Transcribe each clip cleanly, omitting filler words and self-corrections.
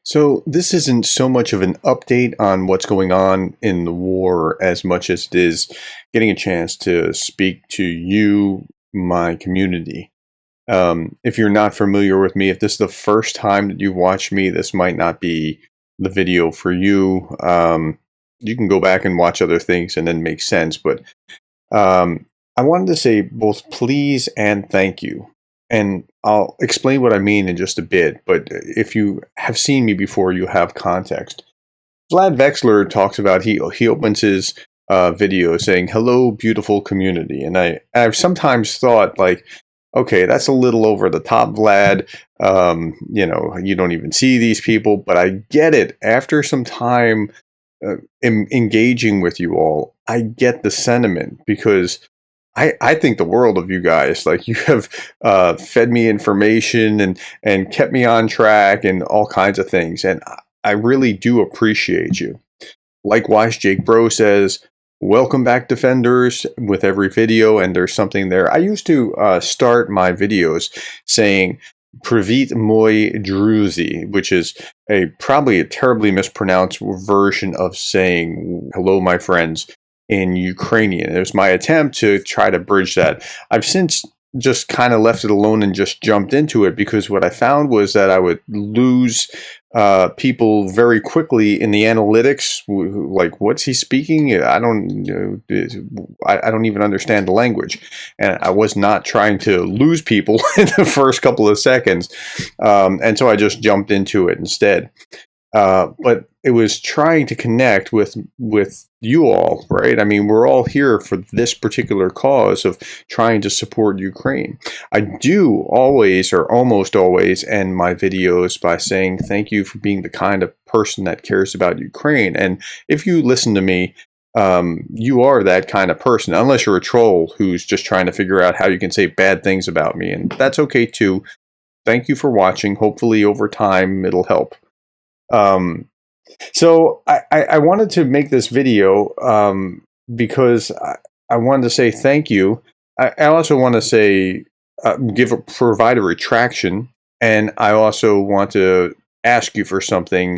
So this isn't so much of an update on what's going on in the war as much as it is getting a chance to speak to you, my community. If you're not familiar with me, if this is the first time that you've watched me, this might not be the video for you. You can go back and watch other things and then make sense. But I wanted to say both please and thank you. And I'll explain what I mean in just a bit, but if you have seen me before, you have context. Vlad Vexler talks about he opens his video saying, "Hello, beautiful community," and I've sometimes thought like, okay, that's a little over the top, Vlad. You don't even see these people, but I get it. After some time engaging with you all, I get the sentiment because I think the world of you guys. Like you have fed me information and kept me on track and all kinds of things. And I really do appreciate you. Likewise, Jake Bro says, "Welcome back, Defenders," with every video. And there's something there. I used to start my videos saying, "Привіт, мої друзі," which is probably a terribly mispronounced version of saying, "Hello, my friends," in Ukrainian. It was my attempt to try to bridge that. I've since just kind of left it alone and just jumped into it because what I found was that I would lose people very quickly in the analytics. Like, what's he speaking? I don't even understand the language, and I was not trying to lose people in the first couple of seconds, and so I just jumped into it instead. But it was trying to connect with you all, right? I mean, we're all here for this particular cause of trying to support Ukraine. I do always, or almost always, end my videos by saying thank you for being the kind of person that cares about Ukraine. And if you listen to me, you are that kind of person, unless you're a troll who's just trying to figure out how you can say bad things about me. And that's okay too. Thank you for watching. Hopefully over time it'll help. So I wanted to make this video because I wanted to say thank you. I also want to say provide a retraction, and I also want to ask you for something.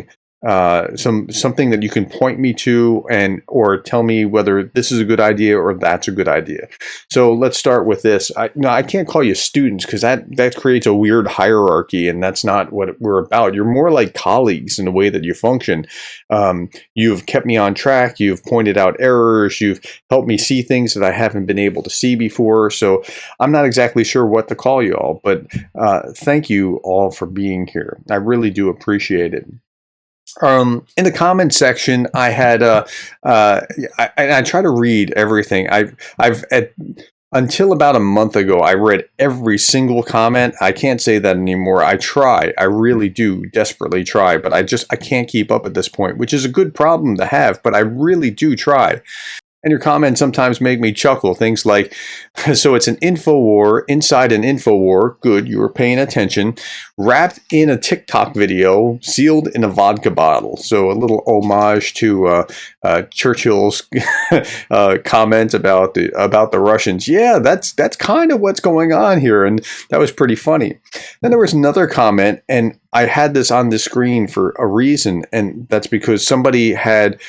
Something that you can point me to or tell me whether this is a good idea or that's a good idea. So let's start with this. I can't call you students because that creates a weird hierarchy, and that's not what we're about. You're more like colleagues in the way that you function. You've kept me on track. You've pointed out errors. You've helped me see things that I haven't been able to see before. So I'm not exactly sure what to call you all, but thank you all for being here. I really do appreciate it. In the comment section, I had I try to read everything. Until about a month ago, I read every single comment. I can't say that anymore. I try. I really do desperately try, but I can't keep up at this point, which is a good problem to have, but I really do try. And your comments sometimes make me chuckle. Things like, so it's an info war inside an info war. Good, you were paying attention. Wrapped in a TikTok video, sealed in a vodka bottle. So a little homage to Churchill's comment about the Russians. Yeah, that's kind of what's going on here, and that was pretty funny. Then there was another comment, and I had this on the screen for a reason, and that's because somebody had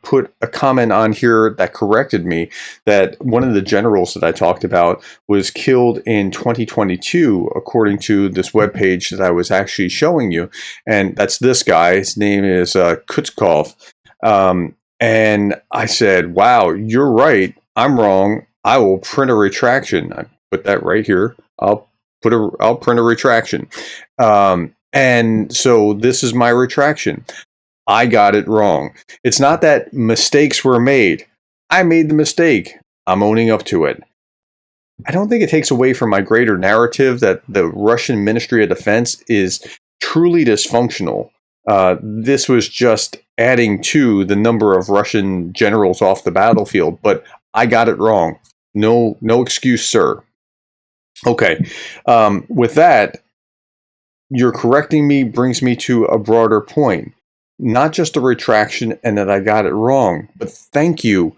put a comment on here that corrected me that one of the generals that I talked about was killed in 2022, according to this webpage that I was actually showing you. And that's this guy. His name is Kutskov. And I said, wow, you're right. I'm wrong. I will print a retraction. I put that right here. I'll print a retraction. And so this is my retraction. I got it wrong. It's not that mistakes were made. I made the mistake. I'm owning up to it. I don't think it takes away from my greater narrative that the Russian Ministry of Defense is truly dysfunctional. This was just adding to the number of Russian generals off the battlefield, but I got it wrong. No excuse, sir. Okay. With that, you're correcting me brings me to a broader point. Not just a retraction and that I got it wrong, but thank you.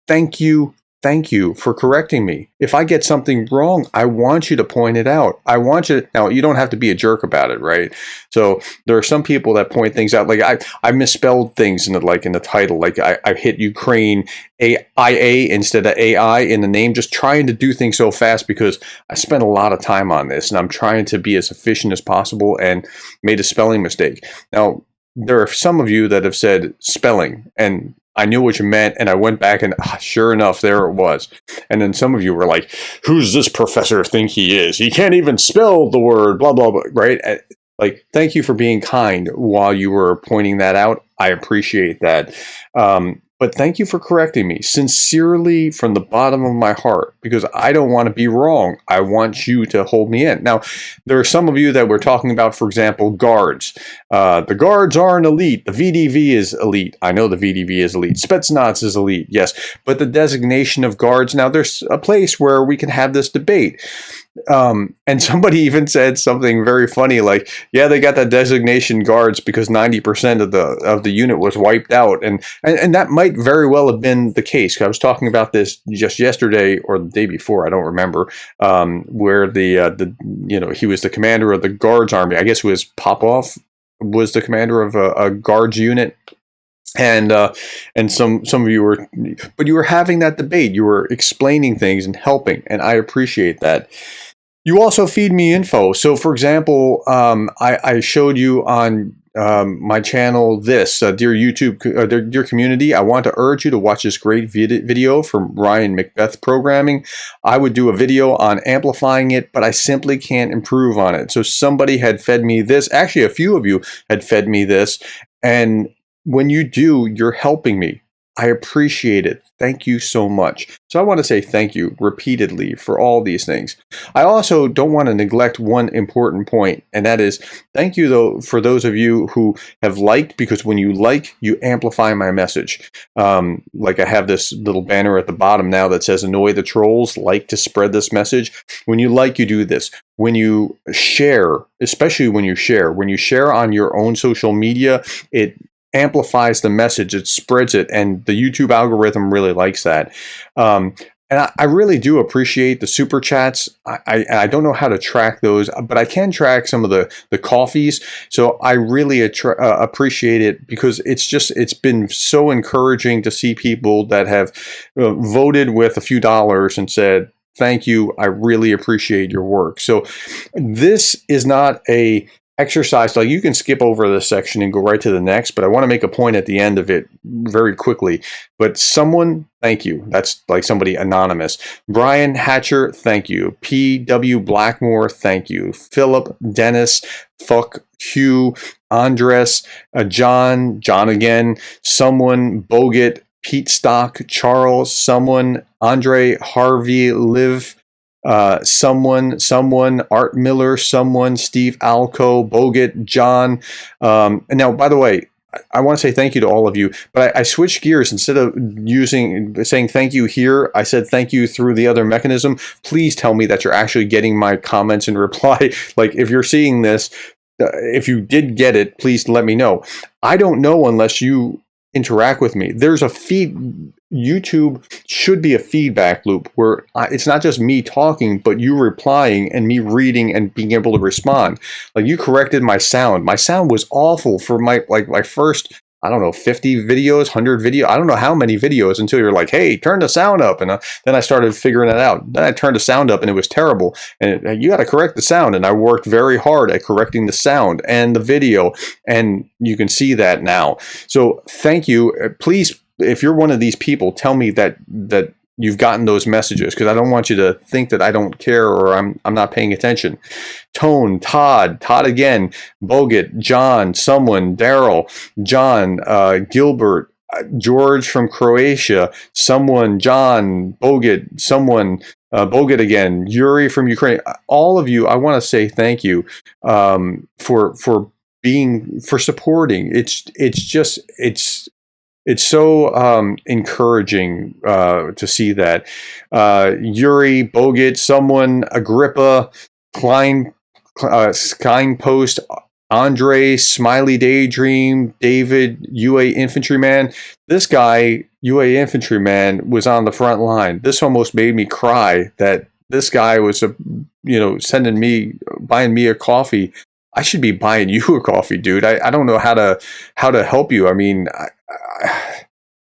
Thank you. thank you for correcting me. If I get something wrong, I want you to point it out. I want you to, now you don't have to be a jerk about it, right? So there are some people that point things out. Like I misspelled things in the title. Like I hit Ukraine AIA instead of AI in the name, just trying to do things so fast because I spent a lot of time on this and I'm trying to be as efficient as possible and made a spelling mistake. Now, there are some of you that have said spelling and I knew what you meant, and I went back and sure enough, there it was. And then some of you were like, who's this professor think he is? He can't even spell the word, blah, blah, blah, right? Like, thank you for being kind while you were pointing that out. I appreciate that. But thank you for correcting me sincerely from the bottom of my heart, because I don't want to be wrong. I want you to hold me in. Now, there are some of you that we're talking about, for example, guards. The guards aren't elite. The VDV is elite. I know the VDV is elite. Spetsnaz is elite, yes. But the designation of guards, now there's a place where we can have this debate. And somebody even said something very funny, like, yeah, they got that designation guards because 90% of the unit was wiped out. And that might very well have been the case. I was talking about this just yesterday or the day before, I don't remember, where he was the commander of the guards army. I guess it was Popov was the commander of a guards unit. And some of you were, but you were having that debate. You were explaining things and helping, and I appreciate that. You also feed me info. So, for example, I showed you on my channel this, dear YouTube, dear community, I want to urge you to watch this great video from Ryan Macbeth Programming. I would do a video on amplifying it, but I simply can't improve on it. So somebody had fed me this. Actually, a few of you had fed me this, and when you do, you're helping me. I appreciate it. Thank you so much. So I want to say thank you repeatedly for all these things. I also don't want to neglect one important point, and that is thank you, though, for those of you who have liked, because when you like, you amplify my message. Like I have this little banner at the bottom now that says annoy the trolls, like to spread this message. When you like, you do this. When you share, especially when you share on your own social media, it amplifies the message, it spreads it, and the YouTube algorithm really likes that. And I really do appreciate the super chats. I don't know how to track those, but I can track some of the coffees. So I really appreciate it, because it's been so encouraging to see people that have voted with a few dollars and said, thank you, I really appreciate your work. So this is not a exercise, like you can skip over this section and go right to the next, but I want to make a point at the end of it very quickly. But someone, thank you. That's like somebody anonymous. Brian Hatcher, thank you. P.W. Blackmore, thank you. Philip, Dennis, Fuck, Hugh, Andres, John again, someone, Bogut, Pete Stock, Charles, someone, Andre, Harvey, Liv, someone, Art Miller, someone, Steve Alco, Bogut, John. And now, by the way, I want to say thank you to all of you, but I switched gears. Instead of saying thank you here, I said thank you through the other mechanism. Please tell me that you're actually getting my comments and reply. Like, if you're seeing this, if you did get it, please let me know. I don't know unless you interact with me. There's a feed. YouTube should be a feedback loop where it's not just me talking, but you replying and me reading and being able to respond. Like, you corrected my sound. My sound was awful for my first, I don't know, 50 videos, 100 video. I don't know how many videos, until you're like, hey, turn the sound up. And then I started figuring it out. Then I turned the sound up and it was terrible. And you got to correct the sound. And I worked very hard at correcting the sound and the video. And you can see that now. So thank you. Please, if you're one of these people, tell me that you've gotten those messages, because I don't want you to think that I don't care or I'm not paying attention. Tone, Todd again, Bogut, John, someone, Daryl, John, Gilbert, George from Croatia, someone, John, Bogut, someone, Bogut again, Yuri from Ukraine. All of you, I want to say thank you for supporting. It's so encouraging to see that. Yuri, Bogut, someone, Agrippa, Klein, Post, Andre, Smiley Daydream, David, UA Infantryman. This guy UA infantryman was on the front line. This almost made me cry that this guy was, sending me, buying me a coffee. I should be buying you a coffee, dude. I don't know how to help you. I mean,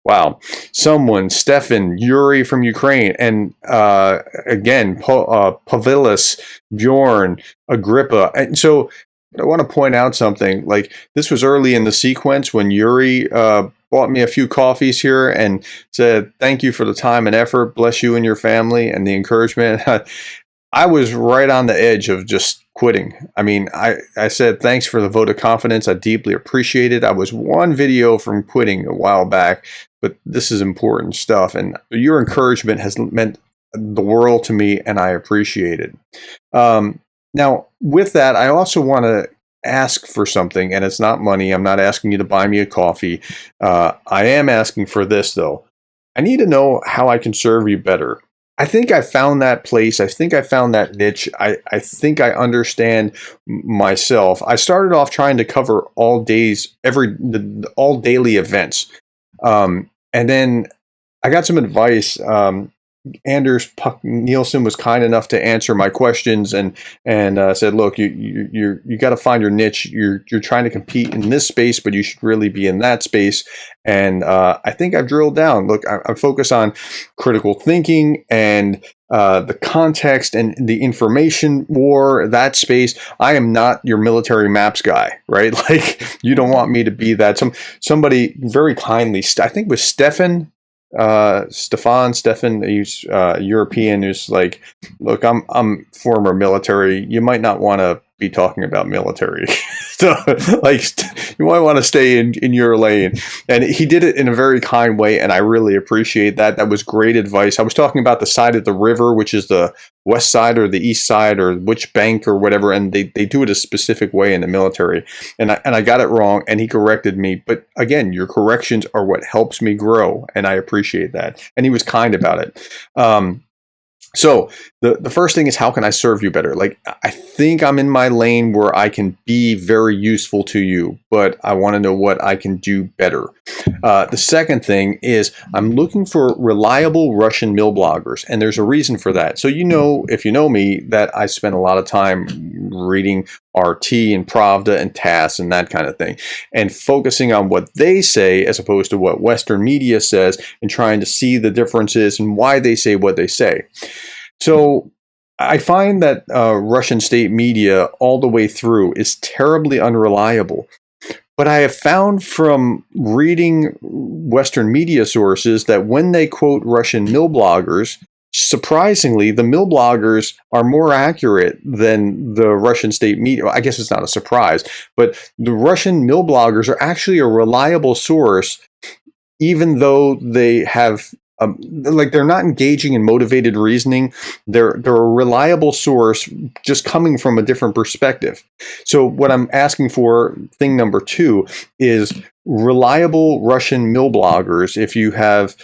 wow. Someone, Stefan, Yuri from Ukraine, and again, Pavilis, Bjorn, Agrippa. And so I want to point out something. Like, this was early in the sequence when Yuri bought me a few coffees here and said, "Thank you for the time and effort. Bless you and your family," and the encouragement. I was right on the edge of just quitting. I mean, I said, "Thanks for the vote of confidence. I deeply appreciate it. I was one video from quitting a while back, but this is important stuff. And your encouragement has meant the world to me, and I appreciate it." Now, with that, I also want to ask for something, and it's not money. I'm not asking you to buy me a coffee. I am asking for this, though. I need to know how I can serve you better. I think I found that place. I think I found that niche. I think I understand myself. I started off trying to cover all days, all daily events. And then I got some advice. Anders Puck Nielsen was kind enough to answer my questions and said, "Look, you got to find your niche. You're trying to compete in this space, but you should really be in that space." And I think I've drilled down. Look, I'm focused on critical thinking and the context and the information war, that space. I am not your military maps guy, right? Like, you don't want me to be that. Somebody very kindly, I think it was Stefan, he's European, who's like, "Look, I'm former military. You might not want to be talking about military." So, like, you might want to stay in your lane. And he did it in a very kind way, and I really appreciate that. That was great advice. I was talking about the side of the river, which is the west side or the east side or which bank or whatever, and they do it a specific way in the military. And I got it wrong, and he corrected me. But again, your corrections are what helps me grow, and I appreciate that. And he was kind about it. So the first thing is, how can I serve you better? Like, I think I'm in my lane where I can be very useful to you, but I want to know what I can do better. The second thing is, I'm looking for reliable Russian mill bloggers, and there's a reason for that. So, if you know me, that I spend a lot of time reading RT and Pravda and TASS and that kind of thing, and focusing on what they say as opposed to what Western media says, and trying to see the differences and why they say what they say. So I find that Russian state media all the way through is terribly unreliable. But I have found from reading Western media sources that when they quote Russian mill bloggers, surprisingly, the mill bloggers are more accurate than the Russian state media. I guess it's not a surprise, but the Russian mill bloggers are actually a reliable source, even though they have they're not engaging in motivated reasoning. They're a reliable source, just coming from a different perspective. So what I'm asking for, thing number 2, is reliable Russian mill bloggers. If you have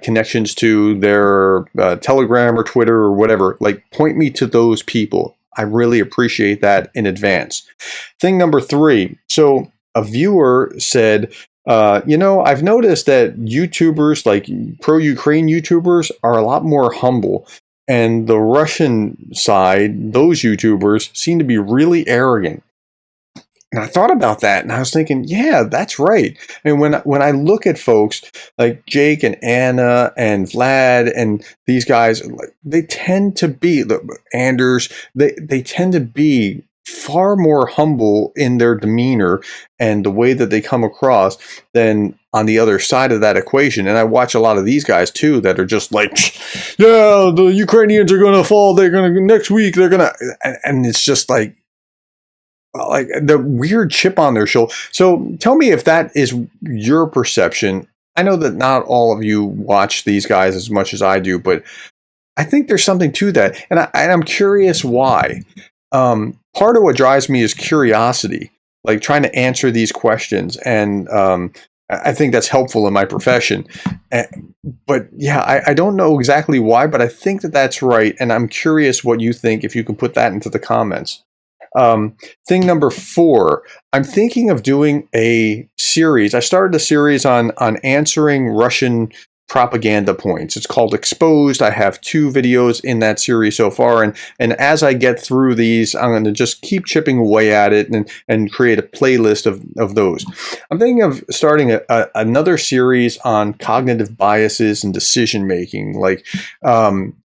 connections to their Telegram or Twitter or whatever, like, point me to those people. I really appreciate that in advance. Thing number 3. So a viewer said, I've noticed that YouTubers, like pro-Ukraine YouTubers, are a lot more humble. And the Russian side, those YouTubers seem to be really arrogant. And I thought about that, and I was thinking, yeah, that's right. I mean, when I look at folks like Jake and Anna and Vlad and these guys, they tend to be, Anders, they tend to be far more humble in their demeanor and the way that they come across than on the other side of that equation. And I watch a lot of these guys too that are just like, "Yeah, the Ukrainians are going to fall. Next week, they're going to," and it's just like the weird chip on their shoulder. So tell me if that is your perception. I know that not all of you watch these guys as much as I do, but I think there's something to that. And I'm curious why. Part of what drives me is curiosity, like trying to answer these questions. And I think that's helpful in my profession. But yeah, I don't know exactly why, but I think that that's right. And I'm curious what you think, if you can put that into the comments. Thing number 4, I'm thinking of doing a series. I started a series on answering Russian propaganda points. It's called Exposed. I have 2 videos in that series so far, and as I get through these, I'm going to just keep chipping away at it and create a playlist of those. I'm thinking of starting another series on cognitive biases and decision making, like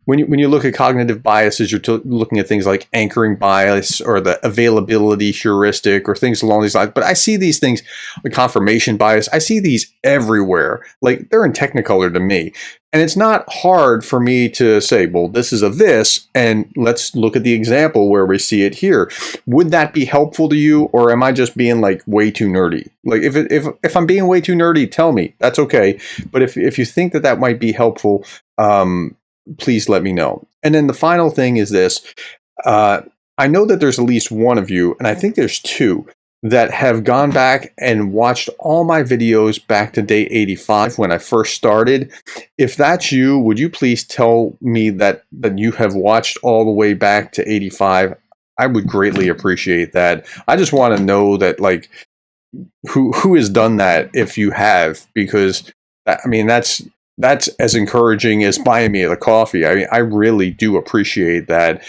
when you look at cognitive biases, you're looking at things like anchoring bias or the availability heuristic or things along these lines. But I see these things, like confirmation bias, I see these everywhere. Like, they're in Technicolor to me. And it's not hard for me to say, well, this is a this, and let's look at the example where we see it here. Would that be helpful to you, or am I just being like way too nerdy? Like, if I'm being way too nerdy, tell me. That's okay. But if you think that might be helpful, please let me know. And then the final thing is this. I know that there's at least one of you, and I think there's 2, that have gone back and watched all my videos back to day 85 when I first started. If that's you, would you please tell me that you have watched all the way back to 85? I would greatly appreciate that. I just want to know that, like, who has done that, if you have, because I mean, that's as encouraging as buying me a coffee. I mean, I really do appreciate that.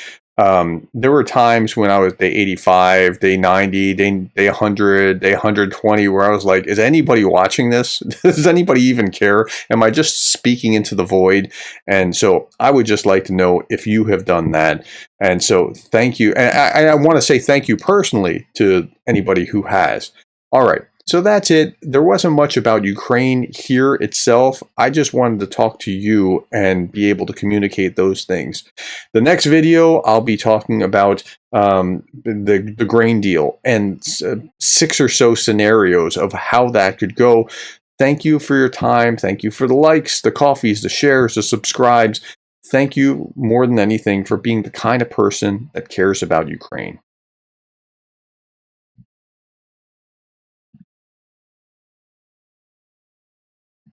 There were times when I was day 85, day 90, day 100, day 120, where I was like, is anybody watching this? Does anybody even care? Am I just speaking into the void? And so I would just like to know if you have done that. And so thank you. And I want to say thank you personally to anybody who has. All right. So that's it. There wasn't much about Ukraine here itself. I just wanted to talk to you and be able to communicate those things. The next video, I'll be talking about the grain deal and 6 or so scenarios of how that could go. Thank you for your time. Thank you for the likes, the coffees, the shares, the subscribes. Thank you more than anything for being the kind of person that cares about Ukraine.